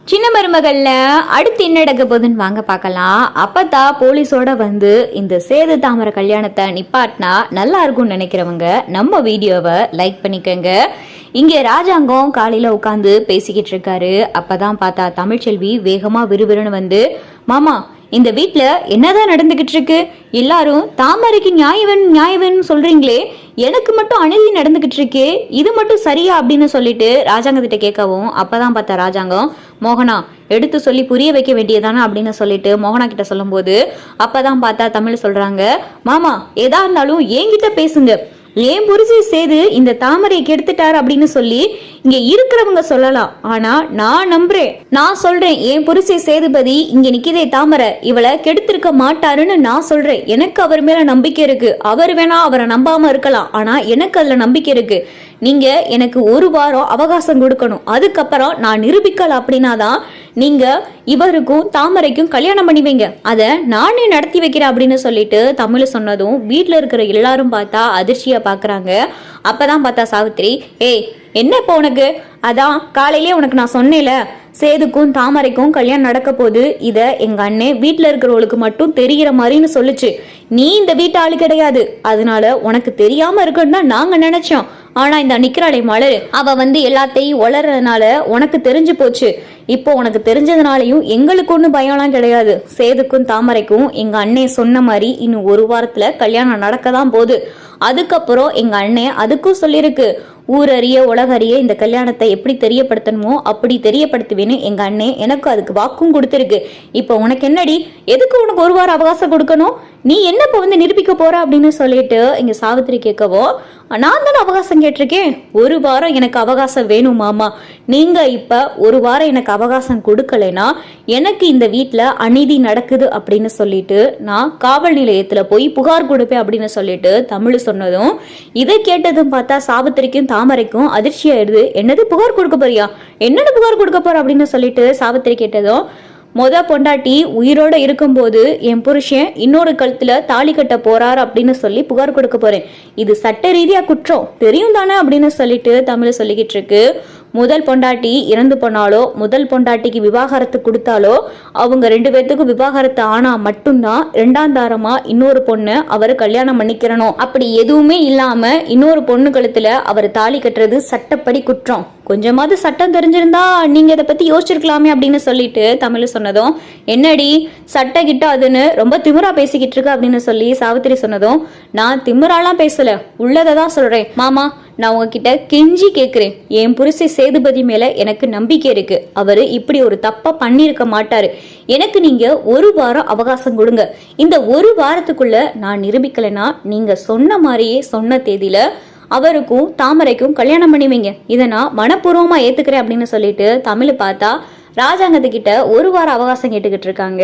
சின்ன மருமகள்ல அடுத்து என்ன நடக்க போகுதுன்னு வாங்க பார்க்கலாம். அப்பதான் போலீஸோட வந்து இந்த சேது தாமரை கல்யாணத்தை நிப்பாட்டினா நல்லா இருக்கும்னு நினைக்கிறவங்க நம்ம வீடியோவை லைக் பண்ணிக்கோங்க. இங்கே ராஜாங்கம் காலையில உட்காந்து பேசிக்கிட்டு இருக்காரு. அப்பதான் பார்த்தா தமிழ்ச்செல்வி வேகமா விறுவிறுன்னு வந்து, மாமா இந்த வீட்டுல என்னதான் நடந்துகிட்டு இருக்கு? எல்லாரும் தாமரைக்கு நியாயவன் சொல்றீங்களே, எனக்கு மட்டும் அநீதி நடந்துகிட்டு இருக்கே, இது மட்டும் சரியா அப்படின்னு சொல்லிட்டு ராஜாங்கத்திட்ட கேட்கவும், அப்பதான் பார்த்தா ராஜாங்கம், மோகனா எடுத்து சொல்லி புரிய வைக்க வேண்டியதானே அப்படின்னு சொல்லிட்டு மோகனா கிட்ட சொல்லும் போது, அப்பதான் பார்த்தா தமிழ் சொல்றாங்க, மாமா எதா இருந்தாலும் என்கிட்ட பேசுங்க, ஏன் புரிசி சேது இந்த தாமரையை கெடுத்துட்டாரு அப்படின்னு சொல்லி இங்க இருக்கிறவங்க சொல்லலாம், ஆனா நான் நம்புறேன், நான் சொல்றேன் என் புரிசி சேதுபதி இங்க நிக்கிதே தாமரை இவளை கெடுத்திருக்க மாட்டாருன்னு நான் சொல்றேன். எனக்கு அவர் மேல நம்பிக்கை இருக்கு. அவர் வேணா அவரை நம்பாம இருக்கலாம், ஆனா எனக்கு அதுல நம்பிக்கை இருக்கு. நீங்க எனக்கு ஒரு வாரம் அவகாசம் கொடுக்கணும், அதுக்கப்புறம் நான் நிரூபிக்கல அப்படின்னாதான் நீங்க இவருக்கும் தாமரைக்கும் கல்யாணம் பண்ணி வைங்க, அதை நானே நடத்தி வைக்கிறேன் அப்படின்னு சொல்லிட்டு தமிழ் சொன்னதும் வீட்டுல இருக்கிற எல்லாரும் பார்த்தா அதிர்ச்சியா பாக்குறாங்க. அப்பதான் பார்த்தா சாவித்திரி, ஏய் என்ன இப்போ உனக்கு? அதான் காலையிலே உனக்கு நான் சொன்னேல, சேதுக்கும் தாமரைக்கும் கல்யாணம் நடக்க போது, இத எங்க அண்ணே வீட்டுல இருக்கிறவளுக்கு மட்டும் தெரிகிற மாதிரின்னு சொல்லுச்சு. நீ இந்த வீட்டு ஆளு கிடையாது, அதனால உனக்கு தெரியாம இருக்குன்னு தான் நாங்க நினைச்சோம். ஆனா இந்த நிக்கிறாளே மலர், அவ வந்து எல்லாத்தையும் வளர்றதுனால உனக்கு தெரிஞ்சு போச்சு. இப்போ உனக்கு தெரிஞ்சதுனாலையும் எங்களுக்கு ஒன்றும் பயம்லாம் கிடையாது. சேதுக்கும் தாமரைக்கும் எங்க அண்ணே சொன்ன மாதிரி இன்னும் ஒரு வாரத்துல கல்யாணம் நடக்கதான் போகுது. அதுக்கப்புறம் எங்க அண்ணே அதுக்கும் சொல்லியிருக்கு, ஊரறிய உலகறிய இந்த கல்யாணத்தை எப்படி தெரியப்படுத்தணுமோ அப்படி தெரியப்படுத்துவேன்னு எங்க அண்ணே எனக்கு அதுக்கு வாக்கும் கொடுத்துருக்கு. இப்போ உனக்கு என்னடி, எதுக்கு உனக்கு ஒரு வாரம் அவகாசம் கொடுக்கணும்? நீ என்ன இப்போ வந்து நிரூபிக்க போற அப்படின்னு சொல்லிட்டு இங்க சாவித்திரி கேட்கவோ, நான் தானே அவகாசம் கேட்டிருக்கேன், ஒரு வாரம் எனக்கு அவகாசம் வேணும் மாமா. நீங்க இப்ப ஒரு வாரம் எனக்கு அவகாசம் கொடுக்கலைன்னா எனக்கு இந்த வீட்டுல அநீதி நடக்குது அப்படின்னு சொல்லிட்டு நான் காவல் நிலையத்துல போய் புகார் கொடுப்பேன் அப்படின்னு சொல்லிட்டு தமிழ் சொன்னதும், இதை கேட்டதும் பார்த்தா சாவித்திரிக்கும் தாமரைக்கும் அதிர்ச்சி ஆயிடுது. என்னது புகார் கொடுக்க போறியா? என்னென்ன புகார் கொடுக்க போற அப்படின்னு சொல்லிட்டு சாவித்திரி கேட்டதும், பொண்டாட்டி உயிரோட இருக்கும்போது என் புருஷன் இன்னொரு கழுத்துல தாலி கட்ட போறாரு அப்படின்னு சொல்லி புகார் கொடுக்க போறேன், இது சட்ட ரீதியா குற்றம் தெரியும் தானே அப்படின்னு சொல்லிட்டு தமிழ் சொல்லிக்கிட்டு இருக்கு. முதல் பொண்டாட்டி இறந்து போனாலோ, முதல் பொண்டாட்டிக்கு விவாகரத்து கொடுத்தாலோ, அவங்க 2 பேர்த்துக்கும் விவாகரத்து ஆனா மட்டும்தான் 2ஆம் தாரமா இன்னொரு பொண்ணு அவர் கல்யாணம் பண்ணிக்கிறணும். அப்படி எதுவுமே இல்லாம இன்னொரு பொண்ணு கழுத்துல அவர் தாலி கட்டுறது சட்டப்படி குற்றம். கொஞ்சமாவது சட்டம் தெரிஞ்சிருந்தா நீங்க இதை பத்தி யோசிச்சிருக்கலாமே அப்படின்னு சொல்லிட்டு தமிழ் சொன்னதும், என்னடி சட்ட கிட்ட அதுன்னு ரொம்ப திமிரா பேசிக்கிட்டு இருக்க அப்படின்னு சொல்லி சாவித்திரி சொன்னதும், நான் திமிராலாம் பேசல, உள்ளதை தான் சொல்றேன் மாமா. நான் உங்ககிட்ட கெஞ்சி கேட்கிறேன், என் புருஷ சேதுபதி மேல எனக்கு நம்பிக்கை இருக்கு, அவரு இப்படி ஒரு தப்பா பண்ணிருக்க மாட்டாரு. எனக்கு நீங்க ஒரு வாரம் அவகாசம் கொடுங்க. இந்த ஒரு வாரத்துக்குள்ள நான் நிரூபிக்கலைன்னா நீங்க சொன்ன மாதிரியே சொன்ன தேதியில அவருக்கும் தாமரைக்கும் கல்யாணம் பண்ணி வைங்க, இதை நான் மனப்பூர்வமா ஏத்துக்கிறேன் அப்படின்னு சொல்லிட்டு தமிழ் பார்த்தா ராஜாங்கத்துக்கிட்ட ஒரு வாரம் அவகாசம் கேட்டுக்கிட்டு இருக்காங்க.